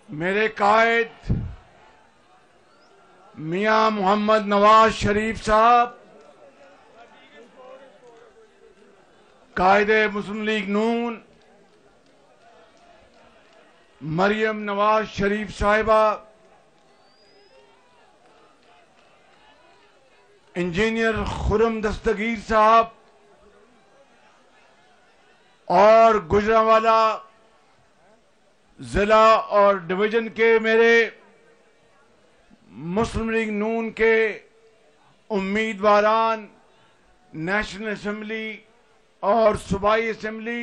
मेरे कायद मियां मोहम्मद नवाज शरीफ साहब, कायदे मुस्लिम लीग नून मरियम नवाज शरीफ साहिबा, इंजीनियर खुर्रम दस्तगीर साहब और गुजरांवाला जिला और डिवीजन के मेरे मुस्लिम लीग नून के उम्मीदवारान, नेशनल असेंबली और सूबाई असेंबली,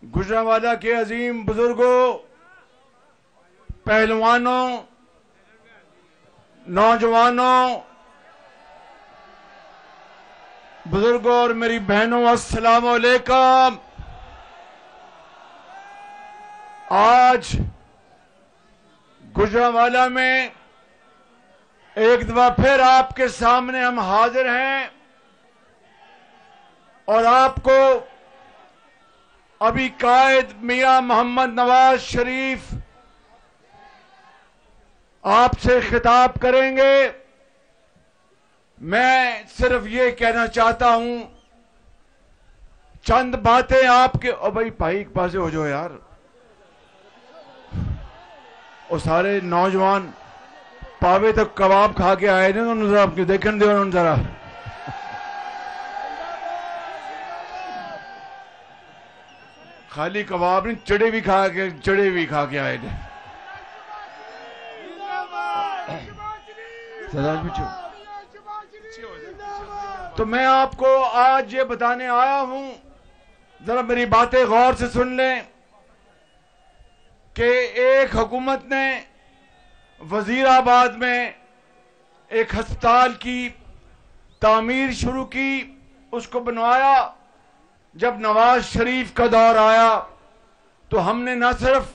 गुजरांवाला के अजीम बुजुर्गों, पहलवानों, नौजवानों, बुजुर्गों और मेरी बहनों, अस्सलाम वालेकुम। आज गुजरांवाला में एक दफा फिर आपके सामने हम हाजिर हैं और आपको अभी कायद मियां मोहम्मद नवाज शरीफ आपसे खिताब करेंगे। मैं सिर्फ ये कहना चाहता हूं, चंद बातें आपके। ओ भाई एक पासे हो जाओ यार। और सारे नौजवान पावे तक कबाब खा के आए ने, उन्होंने जरा आपके देखने दो, उन्होंने जरा खाली कबाब नहीं, चढ़े भी खा के आए ने। तो मैं आपको आज ये बताने आया हूं, जरा मेरी बातें गौर से सुन लें कि एक हुकूमत ने वजीराबाद में एक अस्पताल की तामीर शुरू की, उसको बनवाया। जब नवाज शरीफ का दौर आया तो हमने न सिर्फ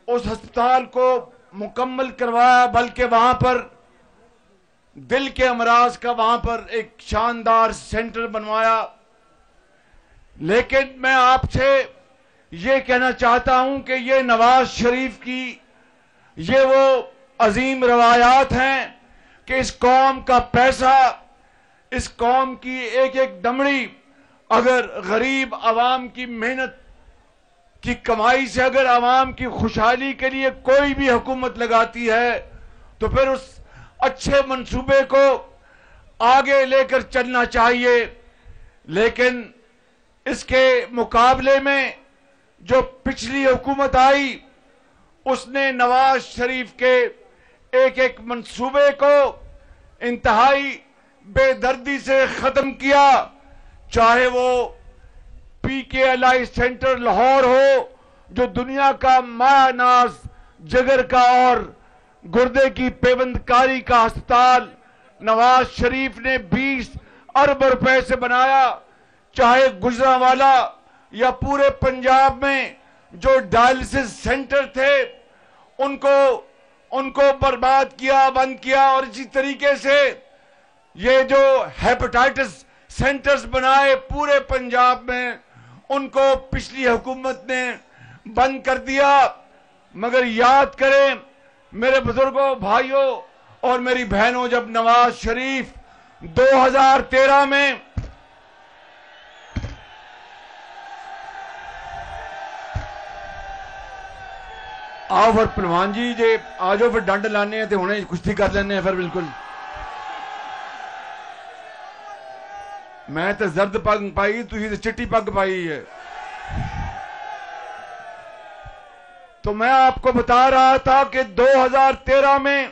उस अस्पताल को मुकम्मल करवाया, बल्कि वहां पर दिल के अमराज का वहां पर एक शानदार सेंटर बनवाया। लेकिन मैं आपसे ये कहना चाहता हूं कि ये नवाज शरीफ की ये वो अजीम रवायात हैं कि इस कौम का पैसा, इस कौम की एक एक दमड़ी अगर गरीब आवाम की मेहनत की कमाई से अगर आवाम की खुशहाली के लिए कोई भी हुकूमत लगाती है तो फिर उस अच्छे मंसूबे को आगे लेकर चलना चाहिए। लेकिन इसके मुकाबले में जो पिछली हुकूमत आई, उसने नवाज शरीफ के एक एक मंसूबे को इंतहाई बेदर्दी से खत्म किया। चाहे वो PKLI सेंटर लाहौर हो, जो दुनिया का मायानाज जिगर का और गुर्दे की पेवंदकारी का अस्पताल नवाज शरीफ ने 20 अरब रुपए से बनाया। चाहे गुजरांवाला या पूरे पंजाब में जो डायलिसिस सेंटर थे उनको बर्बाद किया, बंद किया। और इसी तरीके से ये जो हेपेटाइटिस सेंटर्स बनाए पूरे पंजाब में, उनको पिछली हुकूमत ने बंद कर दिया। मगर याद करें मेरे बुजुर्गों, भाइयों और मेरी बहनों, जब नवाज शरीफ 2013 में आओ फिर पहलवान जी जे आ जाओ, फिर डंड लाने हैं तो हुणे कुश्ती कर लेने फिर। बिल्कुल मैं तो जर्द पग पाई, तुसी तो चिट्टी पग पाई है। तो मैं आपको बता रहा था कि 2013 में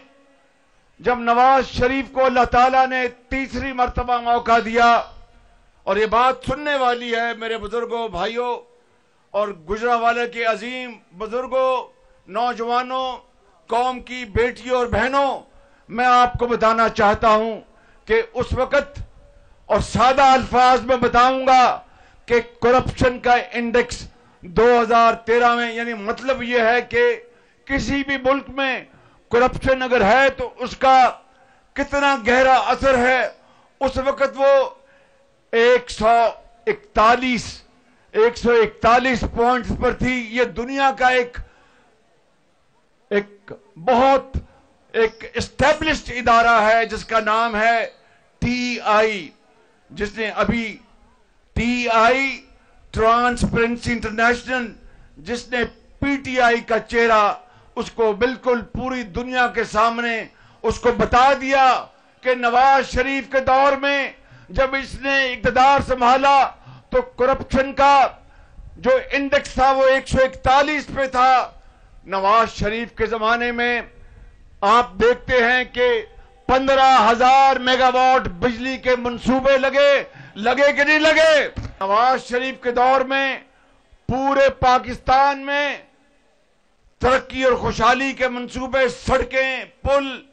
जब नवाज शरीफ को अल्लाह ताला ने तीसरी मर्तबा मौका दिया, और ये बात सुनने वाली है मेरे बुजुर्गों, भाइयों और गुजरांवाला के अजीम बुजुर्गों, नौजवानों, कौम की बेटियों और बहनों, मैं आपको बताना चाहता हूं कि उस वक्त, और सादा अल्फाज में बताऊंगा कि करप्शन का इंडेक्स 2013 में, यानी मतलब यह है कि किसी भी मुल्क में करप्शन अगर है तो उसका कितना गहरा असर है। उस वक्त वो 141 141 पॉइंट्स पर थी। ये दुनिया का एक बहुत एस्टेब्लिश्ड इदारा है जिसका नाम है TI, जिसने अभी TI ट्रांसपेरेंसी इंटरनेशनल, जिसने PTI का चेहरा उसको बिल्कुल पूरी दुनिया के सामने उसको बता दिया कि नवाज शरीफ के दौर में जब इसने इक़्तिदार संभाला तो करप्शन का जो इंडेक्स था वो 141 पे था। नवाज शरीफ के जमाने में आप देखते हैं कि 15,000 मेगावाट बिजली के मंसूबे लगे कि नहीं लगे। नवाज शरीफ के दौर में पूरे पाकिस्तान में तरक्की और खुशहाली के मंसूबे, सड़कें, पुल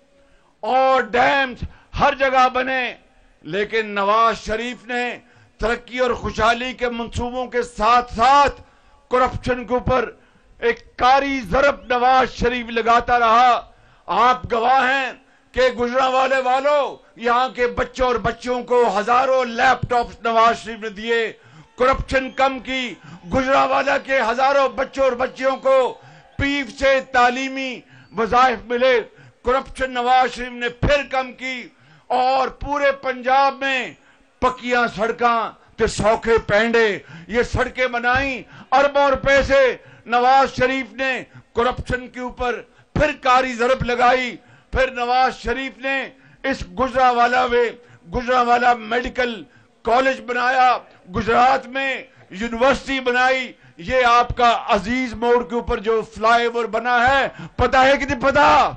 और डैम्स हर जगह बने। लेकिन नवाज शरीफ ने तरक्की और खुशहाली के मंसूबों के साथ साथ करप्शन के ऊपर एक कारी ज़रब नवाज शरीफ लगाता रहा। आप गवाह हैं कि गुजरांवाले वालों, यहां के बच्चों और बच्चियों को हजारों लैपटॉप नवाज शरीफ ने दिए, करप्शन कम की। गुजरांवाला के हजारों बच्चों और बच्चियों को पीफ से तालीमी वज़ाइफ मिले, करप्शन नवाज शरीफ ने फिर कम की। और पूरे पंजाब में पक्कियां सड़कां ते सौखे पेंडे ये सड़कें बनाई। अरबों रुपए से नवाज शरीफ ने करप्शन के ऊपर फिर कारी ज़रब लगाई। फिर नवाज शरीफ ने इस गुजरांवाला मेडिकल कॉलेज बनाया, गुजरात में यूनिवर्सिटी बनाई। ये आपका अजीज मोड़ के ऊपर जो फ्लाईओवर बना है, पता है कि नहीं पता?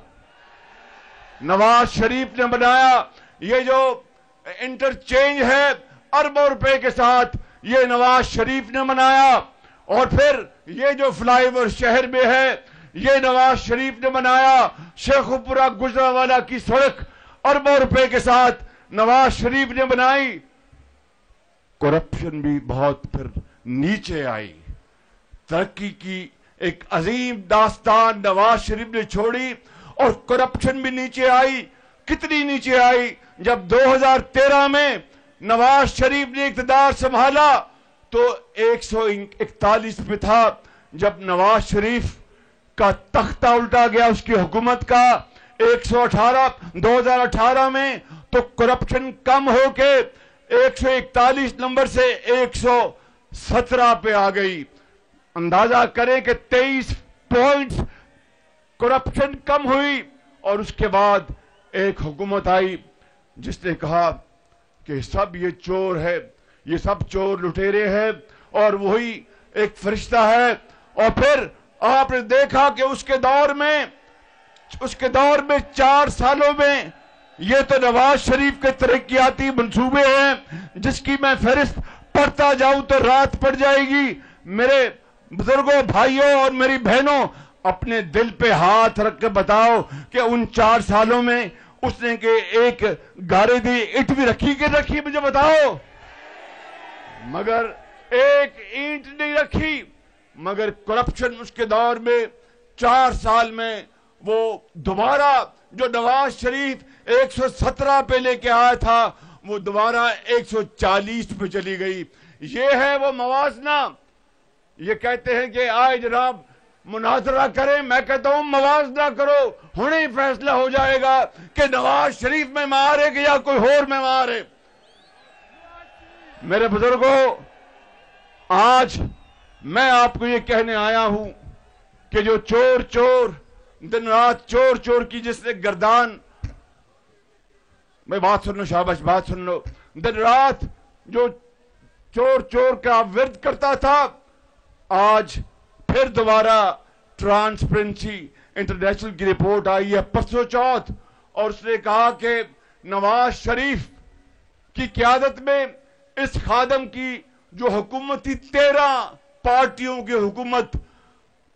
नवाज शरीफ ने बनाया। ये जो इंटरचेंज है अरबों रुपए के साथ, ये नवाज शरीफ ने बनाया। और फिर ये जो फ्लाईओवर शहर में है, ये नवाज शरीफ ने बनाया। शेखुपुरा गुजरांवाला की सड़क अरबों रुपए के साथ नवाज शरीफ ने बनाई। करप्शन भी बहुत फिर नीचे आई। तरक्की की एक अजीम दास्तान नवाज शरीफ ने छोड़ी और करप्शन भी नीचे आई। कितनी नीचे आई? जब 2013 में नवाज शरीफ ने इक़्तिदार संभाला तो 141 पे था। जब नवाज शरीफ का तख्ता उल्टा गया उसकी हुकूमत का 2018 में, तो करप्शन कम होके 141 नंबर से 117 पे आ गई। अंदाजा करें कि 23 पॉइंट्स करप्शन कम हुई। और उसके बाद एक हुकूमत आई जिसने कहा कि सब ये चोर है, ये सब चोर लुटेरे हैं और वही एक फरिश्ता है। और फिर आपने देखा कि उसके दौर में 4 सालों में ये तो नवाज शरीफ के तरक्याती मंसूबे हैं जिसकी मैं फहरिस्त पढ़ता जाऊं तो रात पड़ जाएगी। मेरे बुजुर्गों, भाइयों और मेरी बहनों, अपने दिल पे हाथ रख के बताओ कि उन 4 सालों में उसने के एक गारे दी ईंट भी रखी कि रखी? मुझे बताओ। मगर एक ईंट नहीं रखी। मगर करप्शन उसके दौर में 4 साल में वो दोबारा जो नवाज शरीफ 117 पे लेके आया था वो दोबारा 140 पे चली गई। ये है वो मवाजना। ये कहते हैं कि आए जनाब मुनाजरा करें, मैं कहता हूं मवाजना करो, हुणे ही फैसला हो जाएगा कि नवाज शरीफ में मारे कि या कोई और में मारे। मेरे बुजुर्गों, आज मैं आपको ये कहने आया हूं कि जो चोर दिन रात चोर की जिसने गर्दान, मैं बात सुन लो, शाबाश बात सुन लो, दिन रात जो चोर का विरोध करता था, आज फिर दोबारा ट्रांसपेरेंसी इंटरनेशनल की रिपोर्ट आई है परसों चौथ, और उसने कहा कि नवाज शरीफ की क़यादत में इस खादम की जो हुकूमत थी, 13 पार्टियों की हुकूमत,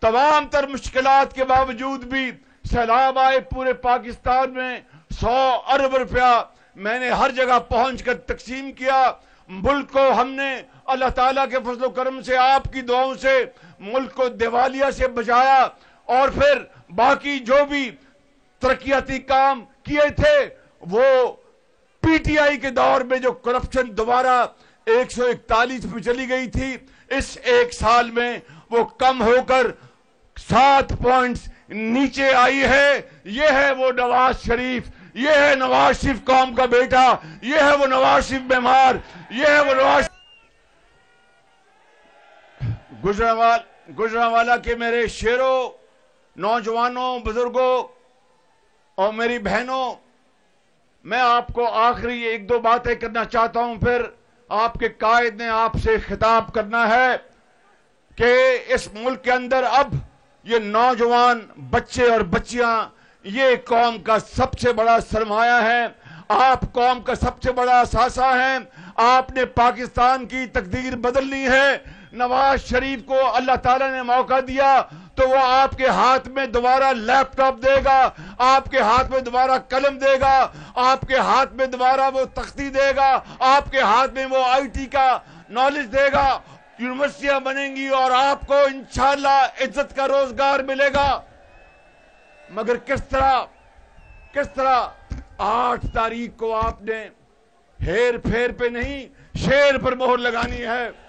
तमाम तर मुश्किलात के बावजूद भी सैलाब आए पूरे पाकिस्तान में, 100 अरब रुपया मैंने हर जगह पहुंचकर तकसीम किया। मुल्क को हमने अल्लाह ताला के फजल करम से, आपकी दुआओं से मुल्क को दिवालिया से बचाया। और फिर बाकी जो भी तरक्याती काम किए थे वो PTI के दौर में जो करप्शन दोबारा 141 पे चली गई थी, इस एक साल में वो कम होकर 7 पॉइंट्स नीचे आई है। ये है वो नवाज शरीफ, ये है नवाज शरीफ कौम का बेटा, ये है वो नवाज शरीफ बीमार, ये है वो नवाज। गुजरांवाला के मेरे शेरों, नौजवानों, बुजुर्गों और मेरी बहनों, मैं आपको आखिरी 1-2 बातें करना चाहता हूं, फिर आपके कायद ने आपसे खिताब करना है कि इस मुल्क के अंदर अब ये नौजवान बच्चे और बच्चियां ये कौम का सबसे बड़ा सरमाया है, आप कौम का सबसे बड़ा असासा हैं। आपने पाकिस्तान की तकदीर बदलनी है। नवाज शरीफ को अल्लाह ताला ने मौका दिया तो वो आपके हाथ में दोबारा लैपटॉप देगा, आपके हाथ में दोबारा कलम देगा, आपके हाथ में दोबारा वो तख्ती देगा, आपके हाथ में वो आईटी का नॉलेज देगा, यूनिवर्सिटियां बनेंगी और आपको इंशाअल्लाह इज्जत का रोजगार मिलेगा। मगर किस तरह 8 तारीख को आपने हेर फेर पे नहीं शेर पर मोहर लगानी है।